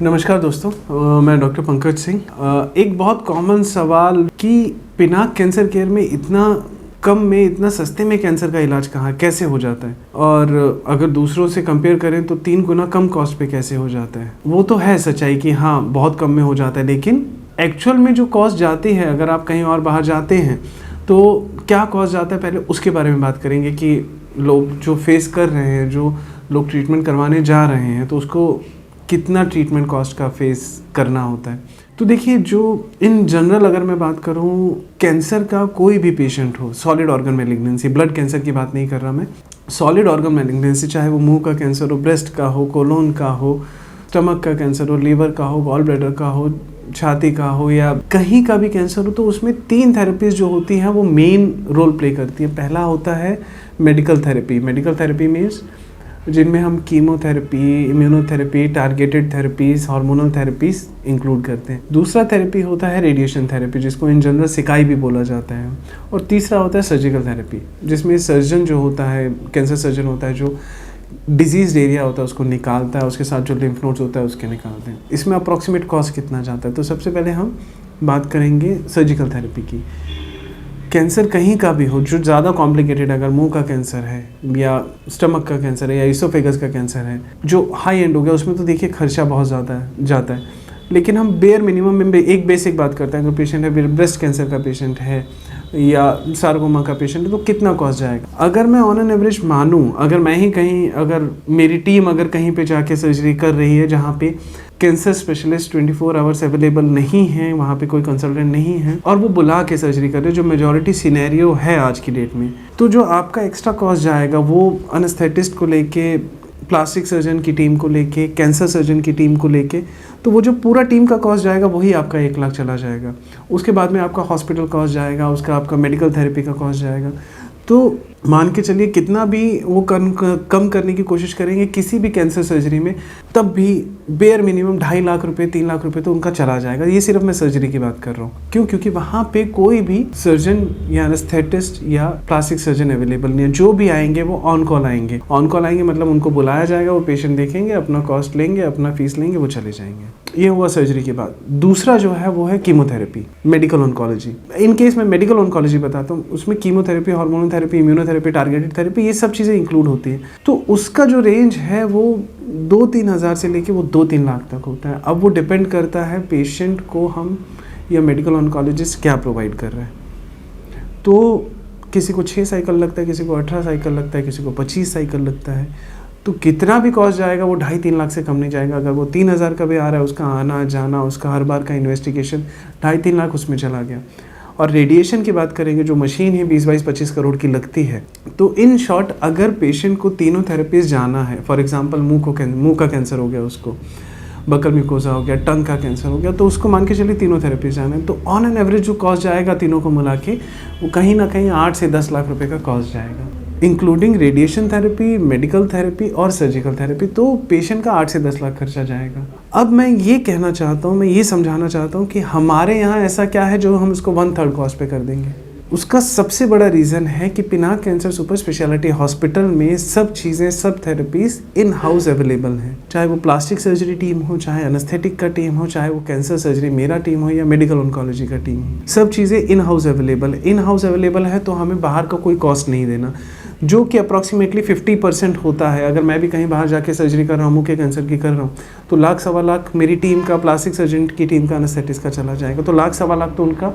नमस्कार दोस्तों, मैं डॉक्टर पंकज सिंह। एक बहुत कॉमन सवाल कि पिनाक कैंसर केयर में इतना कम में, इतना सस्ते में कैंसर का इलाज कहाँ कैसे हो जाता है, और अगर दूसरों से कंपेयर करें तो 3 गुना कम कॉस्ट पे कैसे हो जाता है। वो तो है सच्चाई कि हाँ बहुत कम में हो जाता है, लेकिन एक्चुअल में जो कॉस्ट जाती है, अगर आप कहीं और बाहर जाते हैं तो क्या कॉस्ट जाता है, पहले उसके बारे में बात करेंगे कि लोग जो फेस कर रहे हैं, जो लोग ट्रीटमेंट करवाने जा रहे हैं, तो उसको कितना ट्रीटमेंट कॉस्ट का फेस करना होता है। तो देखिए, जो इन जनरल अगर मैं बात करूं, कैंसर का कोई भी पेशेंट हो, solid organ malignancy, blood cancer की बात नहीं कर रहा मैं, सॉलिड ऑर्गन मैलिग्नेंसी, चाहे वो मुंह का कैंसर हो, ब्रेस्ट का हो, कोलोन का हो, स्टमक का कैंसर हो, लीवर का हो, गॉल ब्लैडर का हो, छाती का हो, या कहीं का भी कैंसर हो, तो उसमें 3 थेरेपीज जो होती हैं वो मेन रोल प्ले करती है। पहला होता है medical therapy. Medical therapy means जिनमें हम chemotherapy, immunotherapy, targeted therapies, hormonal therapies include करते हैं। दूसरा थेरेपी होता है रेडिएशन थेरेपी, जिसको इन जनरल सिकाई भी बोला जाता है। और तीसरा होता है सर्जिकल थेरेपी, जिसमें सर्जन जो होता है, कैंसर सर्जन होता है, जो डिजीज एरिया होता है उसको निकालता है, उसके साथ जो लिम्फ नोड्स होता है उसके निकालते हैं। इसमें अप्रॉक्सीमेट कॉस्ट कितना जाता है, तो सबसे पहले हम बात करेंगे सर्जिकल थेरेपी की। कैंसर कहीं का भी हो, जो ज़्यादा कॉम्प्लिकेटेड, अगर मुंह का कैंसर है या स्टमक का कैंसर है या इसोफेगस का कैंसर है, जो हाई एंड हो गया, उसमें तो देखिए खर्चा बहुत ज़्यादा जाता है। लेकिन हम बेयर मिनिमम में एक बेसिक बात करते हैं। अगर पेशेंट है, ब्रेस्ट कैंसर का पेशेंट है या सार्कोमा का पेशेंट है, तो कितना कॉस्ट जाएगा। अगर मैं ऑन एन एवरेज मानूँ, अगर मैं ही कहीं, अगर मेरी टीम अगर कहीं पे जाके सर्जरी कर रही है जहाँ पे कैंसर स्पेशलिस्ट 24 आवर्स अवेलेबल नहीं है, वहाँ पे कोई कंसल्टेंट नहीं है, और वो बुला के सर्जरी कर रहे हैं, जो मेजॉरिटी सिनेरियो है आज की डेट में, तो जो आपका एक्स्ट्रा कॉस्ट जाएगा वो एनेस्थेटिस्ट को लेके, प्लास्टिक सर्जन की टीम को लेके, कैंसर सर्जन की टीम को लेके, तो वो जो पूरा टीम का कॉस्ट जाएगा वही आपका 1 लाख चला जाएगा। उसके बाद में आपका हॉस्पिटल कॉस्ट जाएगा, उसका आपका मेडिकल थेरेपी का कॉस्ट जाएगा। तो मान के चलिए कितना भी वो कम करने की कोशिश करेंगे किसी भी कैंसर सर्जरी में, तब भी बेयर मिनिमम 2.5 लाख रुपए, 3 लाख रुपए तो उनका चला जाएगा। ये सिर्फ मैं सर्जरी की बात कर रहा हूँ। क्यों? क्योंकि वहाँ पे कोई भी सर्जन या एनेस्थेटिस्ट या प्लास्टिक सर्जन अवेलेबल नहीं है। जो भी आएंगे वो ऑन कॉल आएंगे। ऑन कॉल आएंगे मतलब उनको बुलाया जाएगा, वो पेशेंट देखेंगे, अपना कॉस्ट लेंगे, अपना फीस लेंगे, वो चले जाएंगे। ये हुआ सर्जरी की बात। दूसरा जो है वो है chemotherapy, medical oncology. In case मैं मेडिकल ऑन्कोलॉजी बताता हूँ, उसमें chemotherapy, hormonal therapy, immunotherapy, targeted therapy, ये सब चीज़ें इंक्लूड होती हैं। तो उसका जो रेंज है वो 2-3 हज़ार से लेके वो 2-3 लाख तक होता है। अब वो डिपेंड करता है पेशेंट को हम या मेडिकल ऑन्कोलॉजिस्ट क्या प्रोवाइड कर रहे हैं। तो किसी को 6 साइकिल लगता है, किसी को 18 साइकिल लगता है, किसी को 25 साइकिल लगता है। तो कितना भी कॉस्ट जाएगा वो 2.5-3 लाख से कम नहीं जाएगा। अगर वो 3 हज़ार का भी आ रहा है, उसका आना जाना, उसका हर बार का इन्वेस्टिगेशन, 2.5-3 लाख उसमें चला गया। और रेडिएशन की बात करेंगे, जो मशीन है 20-22-25 करोड़ की लगती है। तो इन शॉर्ट अगर पेशेंट को तीनों थेरेपीज जाना है, फॉर एग्जांपल मुंह का कैंसर हो गया, उसको बकल म्यूकोसा हो गया, टंग का कैंसर हो गया, तो उसको मान के चलिए तीनों थेरेपीज जाना है, तो ऑन एन एवरेज जो कॉस्ट जाएगा तीनों को मिला के, वो कहीं ना कहीं 8 से 10 लाख रुपए का कॉस्ट जाएगा, including radiation therapy, medical therapy और सर्जिकल थेरेपी। तो पेशेंट का 8 से 10 लाख खर्चा जाएगा। अब मैं ये कहना चाहता हूँ, मैं ये समझाना चाहता हूँ कि हमारे यहाँ ऐसा क्या है जो हम इसको 1/3 कॉस्ट पे कर देंगे। उसका सबसे बड़ा रीज़न है कि Pinak cancer super speciality hospital में सब चीज़ें, सब थेरेपीज इन हाउस अवेलेबल हैं। चाहे वो प्लास्टिक सर्जरी टीम हो, चाहे एनेस्थेटिक का टीम हो, चाहे वो कैंसर सर्जरी मेरा टीम हो या मेडिकल ऑन्कोलॉजी का टीम हो, सब चीज़ें इन हाउस अवेलेबल है। इन हाउस अवेलेबल है तो हमें बाहर का कोई कॉस्ट नहीं देना, जो कि अप्रॉक्सीमेटली 50% होता है। अगर मैं भी कहीं बाहर जाके सर्जरी कर रहा हूँ, मुंह के कैंसर की कर रहा हूँ, तो 1-1.25 लाख मेरी टीम का, प्लास्टिक सर्जन की टीम का, एनेस्थेटिस्ट का चला जाएगा। तो 1-1.25 लाख तो उनका,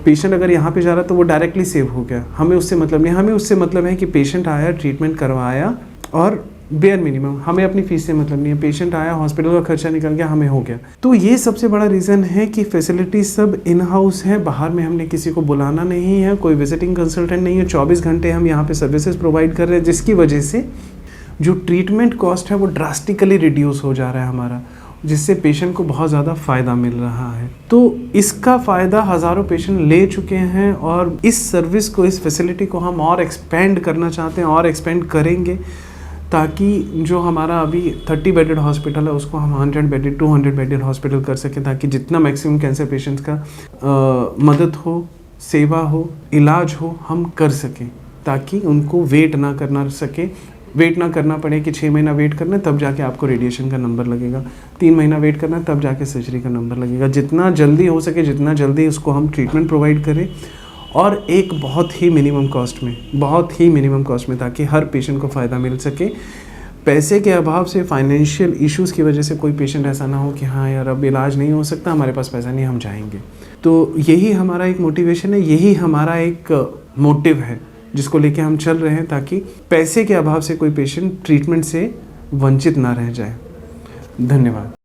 पेशेंट अगर यहाँ पे जा रहा है तो वो डायरेक्टली सेव हो गया। हमें उससे मतलब नहीं, हमें उससे मतलब है कि पेशेंट आया, ट्रीटमेंट करवाया, और बेयर मिनिमम, हमें अपनी फीस से मतलब नहीं है। पेशेंट आया, हॉस्पिटल का खर्चा निकल गया, हमें हो गया। तो ये सबसे बड़ा रीज़न है कि फैसिलिटी सब इन हाउस है, बाहर में हमने किसी को बुलाना नहीं है, कोई विजिटिंग कंसल्टेंट नहीं है। 24 घंटे हम यहाँ पे सर्विसेज प्रोवाइड कर रहे हैं, जिसकी वजह से जो ट्रीटमेंट कॉस्ट है वो ड्रास्टिकली रिड्यूस हो जा रहा है हमारा, जिससे पेशेंट को बहुत ज़्यादा फ़ायदा मिल रहा है। तो इसका फ़ायदा हज़ारों पेशेंट ले चुके हैं, और इस सर्विस को, इस फैसिलिटी को हम और एक्सपेंड करना चाहते हैं और एक्सपेंड करेंगे, ताकि जो हमारा अभी 30 बेडेड हॉस्पिटल है उसको हम 100 बेडेड, 200 बेडेड हॉस्पिटल कर सकें, ताकि जितना मैक्सिमम कैंसर पेशेंट्स का मदद हो, सेवा हो, इलाज हो, हम कर सकें, ताकि उनको वेट ना करना सके वेट ना करना पड़े कि 6 महीना वेट करना है तब जाके आपको रेडिएशन का नंबर लगेगा, 3 महीना वेट करना है तब जाके सर्जरी का नंबर लगेगा। जितना जल्दी हो सके, जितना जल्दी उसको हम ट्रीटमेंट प्रोवाइड करें, और एक बहुत ही मिनिमम कॉस्ट में, ताकि हर पेशेंट को फ़ायदा मिल सके। पैसे के अभाव से, फाइनेंशियल इश्यूज़ की वजह से कोई पेशेंट ऐसा ना हो कि हाँ यार अब इलाज नहीं हो सकता, हमारे पास पैसा नहीं, हम जाएंगे। तो यही हमारा एक मोटिवेशन है, यही हमारा एक मोटिव है जिसको लेके हम चल रहे हैं, ताकि पैसे के अभाव से कोई पेशेंट ट्रीटमेंट से वंचित ना रह जाए। धन्यवाद।